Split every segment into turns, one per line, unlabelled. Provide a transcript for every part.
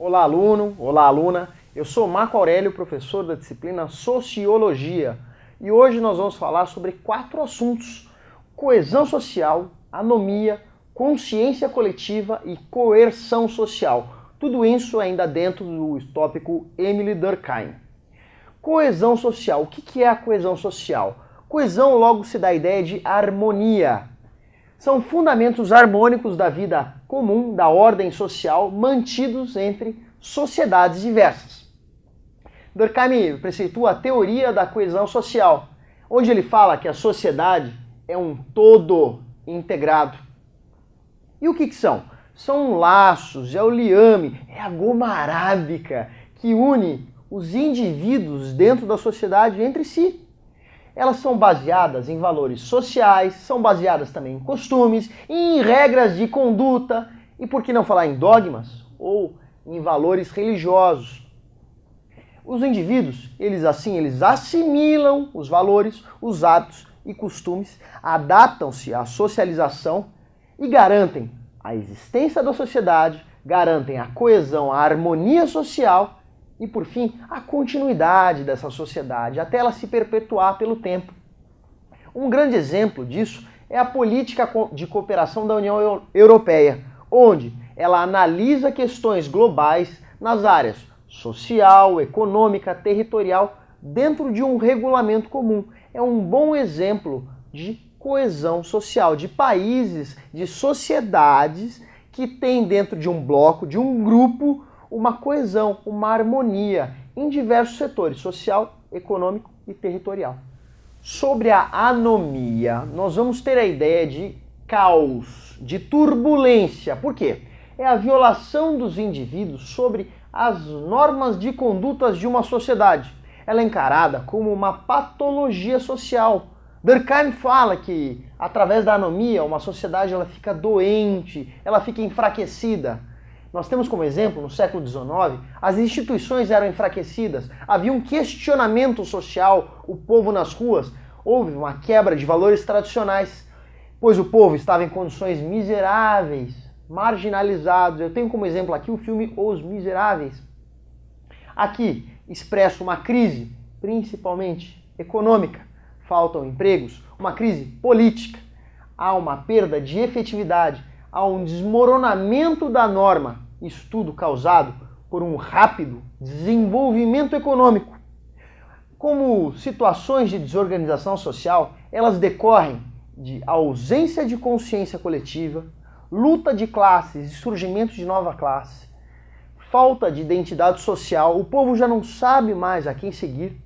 Olá, aluno, olá, aluna. Eu sou Marco Aurélio, professor da disciplina Sociologia, e hoje nós vamos falar sobre 4 assuntos: coesão social, anomia, consciência coletiva e coerção social. Tudo isso ainda dentro do tópico Émile Durkheim. Coesão social. O que é a coesão social? Coesão logo se dá a ideia de harmonia. São fundamentos harmônicos da vida comum, da ordem social, mantidos entre sociedades diversas. Durkheim preceitua a teoria da coesão social, onde ele fala que a sociedade é um todo integrado. E o que são? São laços, é o liame, é a goma arábica que une os indivíduos dentro da sociedade entre si. Elas são baseadas em valores sociais, são baseadas também em costumes, em regras de conduta e, por que não falar, em dogmas ou em valores religiosos. Os indivíduos, eles assimilam os valores, os hábitos e costumes, adaptam-se à socialização e garantem a existência da sociedade, garantem a coesão, a harmonia social e, por fim, a continuidade dessa sociedade, até ela se perpetuar pelo tempo. Um grande exemplo disso é a política de cooperação da União Europeia, onde ela analisa questões globais nas áreas social, econômica, territorial, dentro de um regulamento comum. É um bom exemplo de coesão social, de países, de sociedades que têm dentro de um bloco, de um grupo, uma coesão, uma harmonia em diversos setores, social, econômico e territorial. Sobre a anomia, nós vamos ter a ideia de caos, de turbulência. Por quê? É a violação dos indivíduos sobre as normas de condutas de uma sociedade. Ela é encarada como uma patologia social. Durkheim fala que, através da anomia, uma sociedade ela fica doente, ela fica enfraquecida. Nós temos como exemplo, no século XIX, as instituições eram enfraquecidas, havia um questionamento social, o povo nas ruas, houve uma quebra de valores tradicionais, pois o povo estava em condições miseráveis, marginalizados. Eu tenho como exemplo aqui o filme Os Miseráveis. Aqui expresso uma crise, principalmente econômica, faltam empregos, uma crise política, há uma perda de efetividade, há um desmoronamento da norma, isso tudo causado por um rápido desenvolvimento econômico. Como situações de desorganização social, elas decorrem de ausência de consciência coletiva, luta de classes e surgimento de nova classe, falta de identidade social, o povo já não sabe mais a quem seguir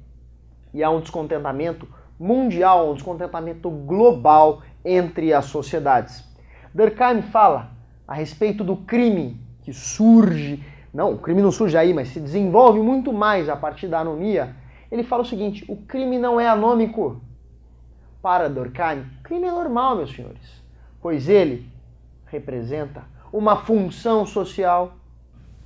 e há um descontentamento mundial, um descontentamento global entre as sociedades. Durkheim fala a respeito do crime que surge, não, o crime não surge aí, mas se desenvolve muito mais a partir da anomia. Ele fala o seguinte: o crime não é anômico. Para Durkheim, o crime é normal, meus senhores, pois ele representa uma função social.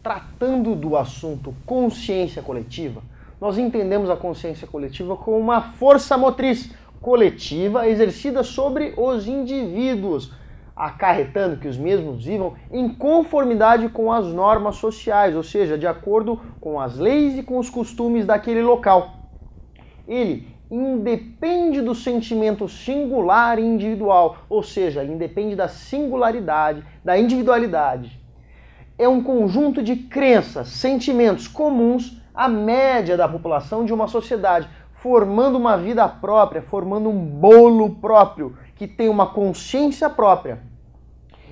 Tratando do assunto consciência coletiva, nós entendemos a consciência coletiva como uma força motriz coletiva exercida sobre os indivíduos, acarretando que os mesmos vivam em conformidade com as normas sociais, ou seja, de acordo com as leis e com os costumes daquele local. Ele independe do sentimento singular e individual, ou seja, ele independe da singularidade, da individualidade. É um conjunto de crenças, sentimentos comuns à média da população de uma sociedade, formando uma vida própria, formando um bolo próprio, que tem uma consciência própria.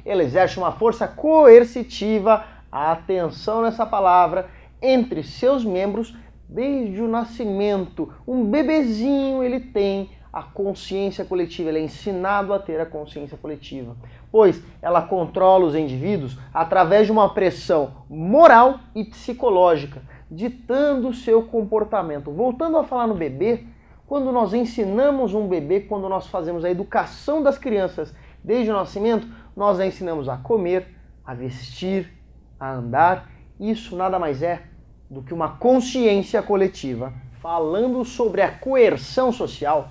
Ele exerce uma força coercitiva, atenção nessa palavra, entre seus membros desde o nascimento. Um bebezinho ele tem a consciência coletiva, ele é ensinado a ter a consciência coletiva, pois ela controla os indivíduos através de uma pressão moral e psicológica, ditando o seu comportamento. Voltando a falar no bebê, quando nós ensinamos um bebê, quando nós fazemos a educação das crianças desde o nascimento, nós a ensinamos a comer, a vestir, a andar. Isso nada mais é do que uma consciência coletiva. Falando sobre a coerção social,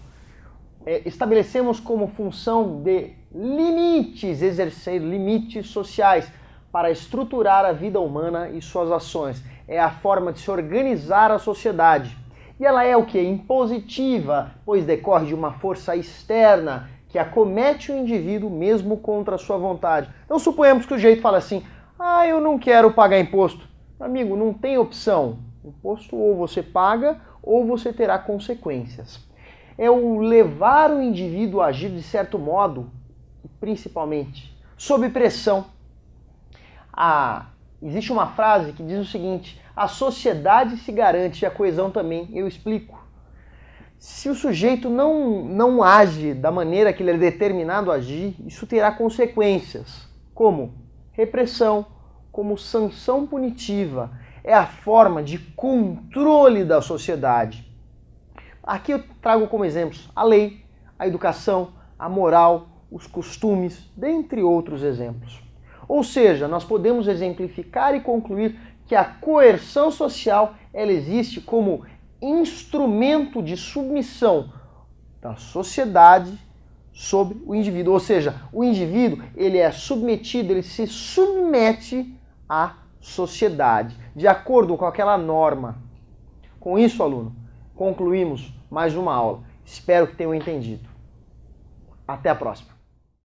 estabelecemos como função de limites, exercer limites sociais, para estruturar a vida humana e suas ações. É a forma de se organizar a sociedade. E ela é o que? Impositiva, pois decorre de uma força externa que acomete o indivíduo mesmo contra a sua vontade. Então suponhamos que o sujeito fala assim, eu não quero pagar imposto. Amigo, não tem opção. Imposto ou você paga ou você terá consequências. É o levar o indivíduo a agir de certo modo, principalmente, sob pressão. Existe uma frase que diz o seguinte, a sociedade se garante e a coesão também. Eu explico. Se o sujeito não age da maneira que ele é determinado a agir, isso terá consequências, como repressão, como sanção punitiva. É a forma de controle da sociedade. Aqui eu trago como exemplos a lei, a educação, a moral, os costumes, dentre outros exemplos. Ou seja, nós podemos exemplificar e concluir que a coerção social ela existe como instrumento de submissão da sociedade sobre o indivíduo. Ou seja, o indivíduo ele é submetido, ele se submete à sociedade, de acordo com aquela norma. Com isso, aluno, concluímos mais uma aula. Espero que tenham entendido. Até a próxima.